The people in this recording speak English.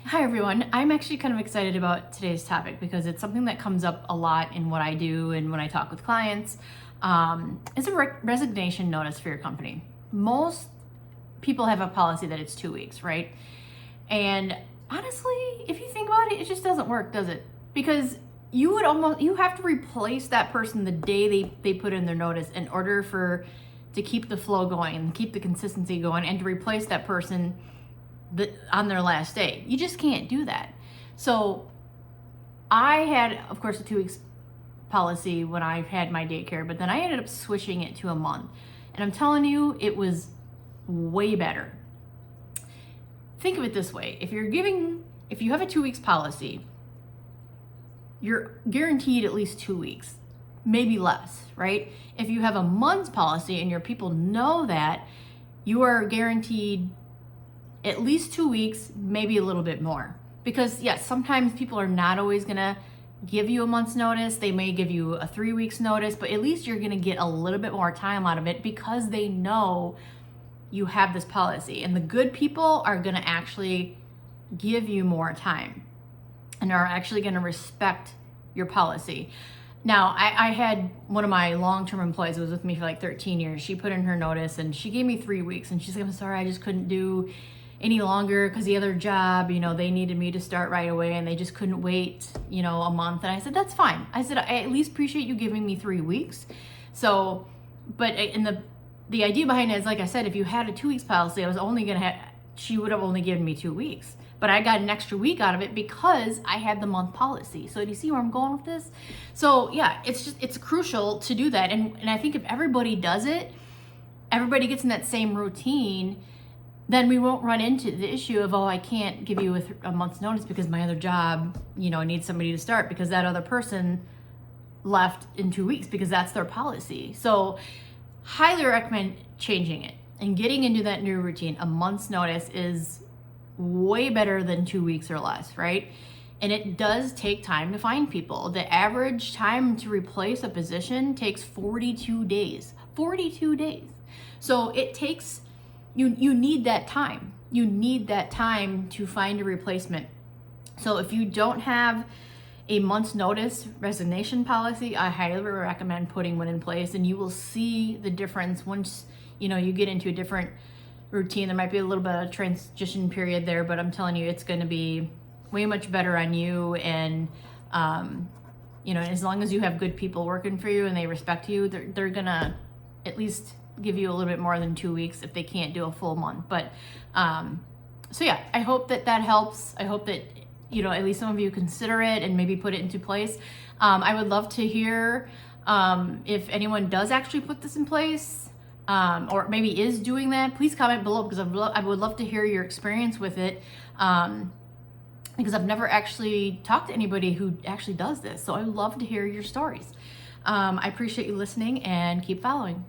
Hi everyone. I'm actually kind of excited about today's topic because it's something that comes up a lot in what I do and when I talk with clients. It's a resignation notice for your company. Most people have a policy that it's 2 weeks, right? And honestly, if you think about it, it just doesn't work, does it? Because you have to replace that person the day they put in their notice in order to keep the flow going and keep the consistency going and to replace that person on their last day. You just can't do that. So I had, of course, a 2 weeks policy when I had my daycare, but then I ended up switching it to a month. And I'm telling you, it was way better. Think of it this way. If you have a 2 weeks policy, you're guaranteed at least 2 weeks, maybe less, right? If you have a month's policy and your people know that, you are guaranteed at least 2 weeks, maybe a little bit more. Because yes, sometimes people are not always gonna give you a month's notice. They may give you a 3 weeks notice, but at least you're gonna get a little bit more time out of it because they know you have this policy. And the good people are gonna actually give you more time and are actually gonna respect your policy. Now, I had one of my long-term employees who was with me for like 13 years. She put in her notice and she gave me 3 weeks and she's like, I'm sorry, I just couldn't do any longer because the other job, they needed me to start right away and they just couldn't wait, a month. And I said, that's fine. I said, I at least appreciate you giving me 3 weeks. So, but in the idea behind it is, like I said, if you had a 2 weeks policy, she would have only given me 2 weeks. But I got an extra week out of it because I had the month policy. So do you see where I'm going with this? So yeah, it's crucial to do that. And I think if everybody does it, everybody gets in that same routine, then we won't run into the issue of, I can't give you a month's notice because my other job, needs somebody to start because that other person left in 2 weeks because that's their policy. So highly recommend changing it and getting into that new routine. A month's notice is way better than 2 weeks or less, right? And it does take time to find people. The average time to replace a position takes 42 days. 42 days. So it takes, you need that time. You need that time to find a replacement. So if you don't have a month's notice resignation policy, I highly recommend putting one in place, and you will see the difference once you get into a different routine. There might be a little bit of transition period there, but I'm telling you, it's going to be way much better on you. And as long as you have good people working for you and they respect you, they're gonna at least give you a little bit more than 2 weeks if they can't do a full month. But so yeah, I hope that helps. I hope that at least some of you consider it and maybe put it into place. I would love to hear if anyone does actually put this in place, or maybe is doing that. Please comment below because I would love to hear your experience with it, because I've never actually talked to anybody who actually does this. So I would love to hear your stories. I appreciate you listening and keep following.